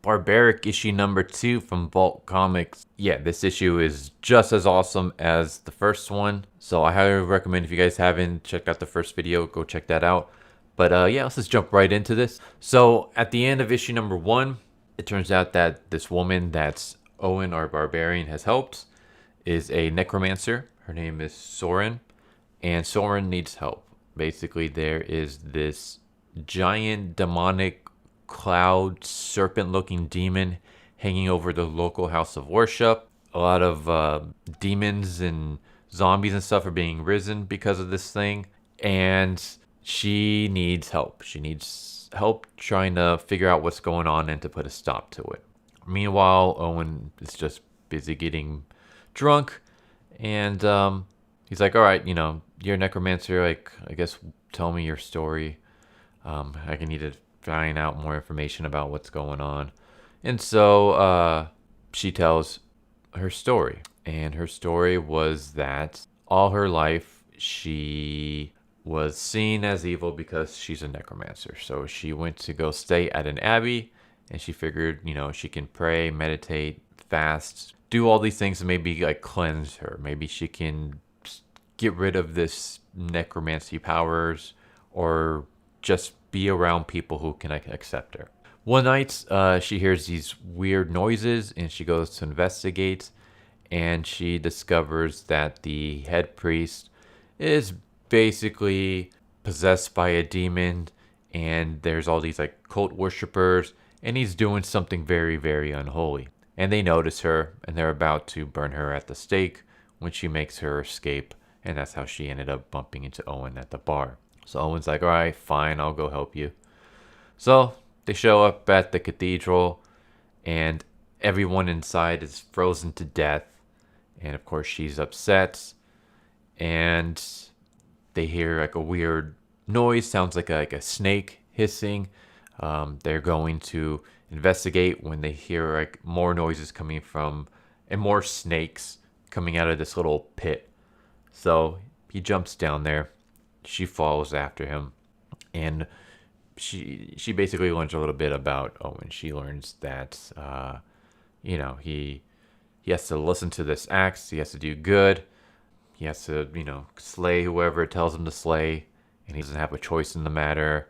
Barbaric issue number 2 from Vault Comics. Yeah, this issue is just as awesome as the first one. So I highly recommend, if you guys haven't checked out the first video, go check that out. But yeah, let's just jump right into this. So at the end of issue number 1, it turns out that this woman that's Owen, our Barbarian, has helped is a Necromancer. Her name is Soren, and Soren needs help. Basically, there is this giant demonic cloud serpent looking demon hanging over the local house of worship. A lot of demons and zombies and stuff are being risen because of this thing, and she needs help. She needs help trying to figure out what's going on and to put a stop to it. Meanwhile, Owen is just busy getting drunk, and he's like, all right, you're a necromancer, like, I guess tell me your story. I need to find out more information about what's going on. And so she tells her story, and her story was that all her life she was seen as evil because she's a necromancer. So she went to go stay at an abbey, and she figured, she can pray, meditate, fast, do all these things, and maybe like cleanse her. Maybe she can get rid of this necromancy powers, or just be around people who can accept her. One night, she hears these weird noises, and she goes to investigate, and she discovers that the head priest is basically possessed by a demon, and there's all these like cult worshippers, and he's doing something very, very unholy. And they notice her, and they're about to burn her at the stake when she makes her escape, and that's how she ended up bumping into Owen at the bar. So Owen's like, all right, fine, I'll go help you. So they show up at the cathedral, and everyone inside is frozen to death. And of course, she's upset, and they hear like a weird noise, sounds like a snake hissing. They're going to investigate when they hear like more noises coming from, and more snakes coming out of this little pit. So he jumps down there. She follows after him, and she basically learns a little bit about Owen. She learns that he has to listen to this axe. He has to do good. He has to slay whoever it tells him to slay, and he doesn't have a choice in the matter.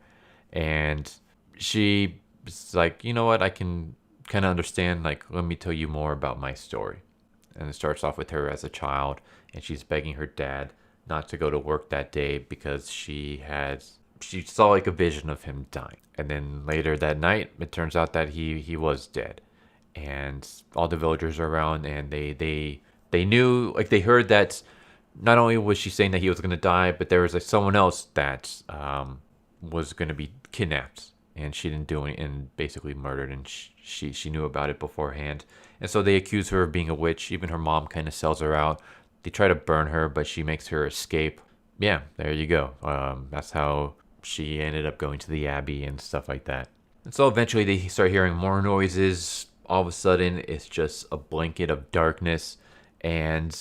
And she's like, you know what, I can kind of understand, like, let me tell you more about my story. And it starts off with her as a child, and she's begging her dad not to go to work that day because she saw like a vision of him dying. And then later that night, it turns out that he was dead, and all the villagers are around, and they knew, like, they heard that not only was she saying that he was going to die, but there was like someone else that was going to be kidnapped, and she didn't do it, and basically murdered, and she knew about it beforehand. And so they accuse her of being a witch. Even her mom kind of sells her out. They try to burn her, but she makes her escape. Yeah, there you go. That's how she ended up going to the Abbey and stuff like that. And so eventually they start hearing more noises. All of a sudden, it's just a blanket of darkness, and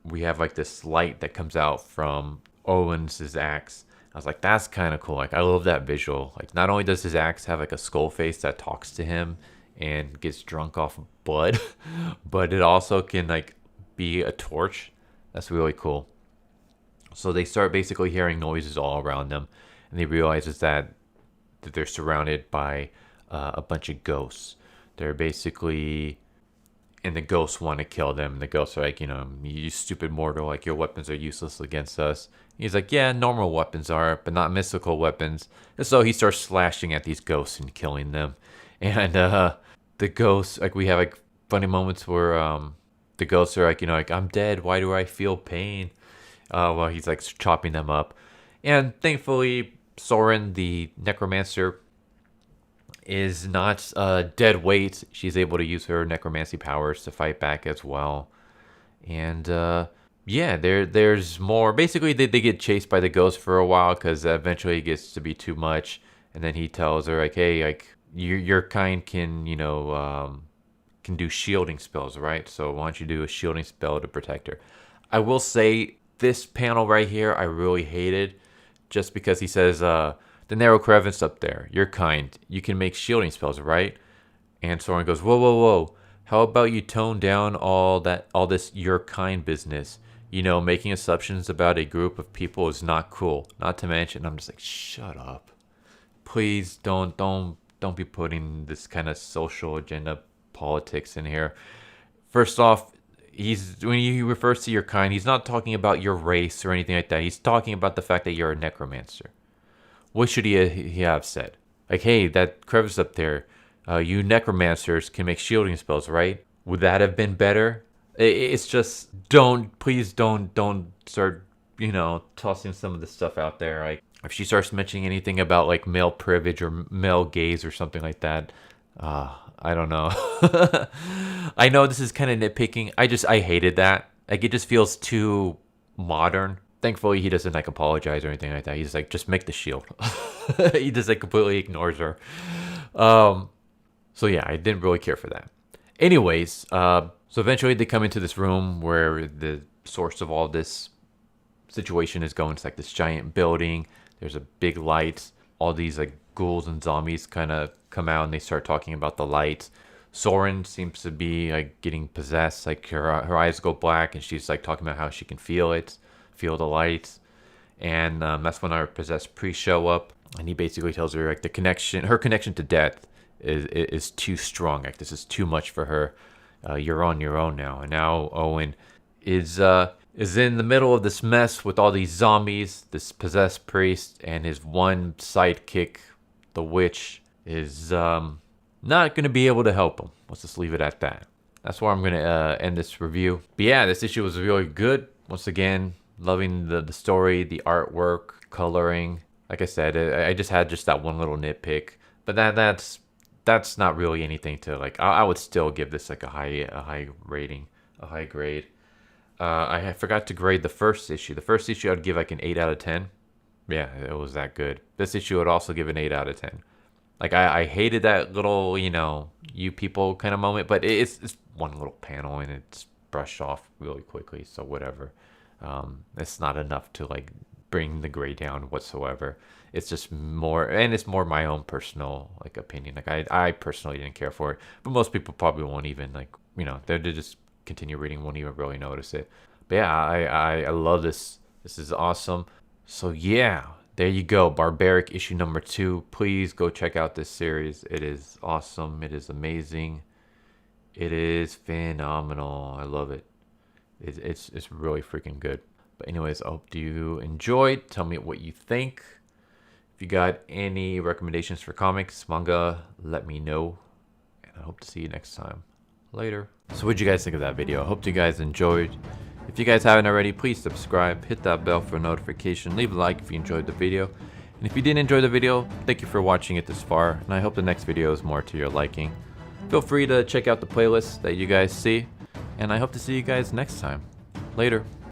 we have like this light that comes out from Owen's axe. I was like, that's kind of cool. Like, I love that visual. Like, not only does his axe have like a skull face that talks to him and gets drunk off blood, but it also can like be a torch. That's really cool. So they start basically hearing noises all around them, and they realize that they're surrounded by a bunch of ghosts. They're basically, and the ghosts want to kill them. The ghosts are like, you stupid mortal, like, your weapons are useless against us. He's like, yeah, normal weapons are, but not mystical weapons. And so he starts slashing at these ghosts and killing them. And the ghosts, like, we have like funny moments where the ghosts are like, like, I'm dead, why do I feel pain? While he's like chopping them up. And thankfully, Soren, the necromancer, is not dead weight. She's able to use her necromancy powers to fight back as well. And yeah, there's more. Basically, they get chased by the ghost for a while, because eventually it gets to be too much. And then he tells her, like, hey, like, your kind can, can do shielding spells, right? So why don't you do a shielding spell to protect her? I will say, this panel right here, I really hated, just because he says, the narrow crevice up there, you're kind, you can make shielding spells, right? And Soren goes, whoa, whoa, whoa. How about you tone down all this your kind business? You know, making assumptions about a group of people is not cool. Not to mention, I'm just like, shut up. Please don't be putting this kind of social agenda politics in here. First off, when he refers to your kind, he's not talking about your race or anything like that. He's talking about the fact that you're a necromancer. What should he have said? Like, hey, that crevice up there, you necromancers can make shielding spells, right? Would that have been better? It's just, please don't start, tossing some of this stuff out there. Like, if she starts mentioning anything about like male privilege or male gaze or something like that, I don't know. I know this is kind of nitpicking. I hated that. Like, it just feels too modern. Thankfully, he doesn't like apologize or anything like that. He's like, just make the shield. He just like completely ignores her. So yeah, I didn't really care for that. Anyways, so eventually they come into this room where the source of all this situation is going. It's like this giant building. There's a big light. All these like ghouls and zombies kind of come out and they start talking about the light. Soren seems to be like getting possessed. Like her eyes go black and she's like talking about how she can feel it, feel the light. And that's when our possessed priests show up, and he basically tells her like her connection to death is too strong. Like, this is too much for her. You're on your own now. And now Owen is in the middle of this mess with all these zombies, this possessed priest, and his one sidekick, the witch, is not going to be able to help him. Let's just leave it at that. That's where I'm going to end this review. But yeah, this issue was really good. Once again, loving the story, the artwork, coloring. Like I said, I just had that one little nitpick. But that's not really anything to like. I would still give this like a high rating, a high grade. I forgot to grade the first issue. The first issue I'd give like an 8 out of 10. Yeah, it was that good. This issue I'd also give an 8 out of 10. Like, I hated that little, you people kind of moment, but it's one little panel and it's brushed off really quickly, so whatever. It's not enough to like bring the grade down whatsoever. It's just more, and it's more my own personal like opinion. Like, I personally didn't care for it, but most people probably won't even like, they just continue reading, won't even really notice it. But yeah, I love this. This is awesome. So yeah, there you go. Barbaric issue number 2. Please go check out this series. It is awesome. It is amazing. It is phenomenal. I love it. It's really freaking good. But anyways, I hope you enjoyed. Tell me what you think. If you got any recommendations for comics, manga, let me know. And I hope to see you next time. Later. So what'd you guys think of that video? I hope you guys enjoyed. If you guys haven't already, please subscribe, hit that bell for a notification, leave a like if you enjoyed the video. And if you didn't enjoy the video, thank you for watching it this far, and I hope the next video is more to your liking. Feel free to check out the playlists that you guys see, and I hope to see you guys next time. Later.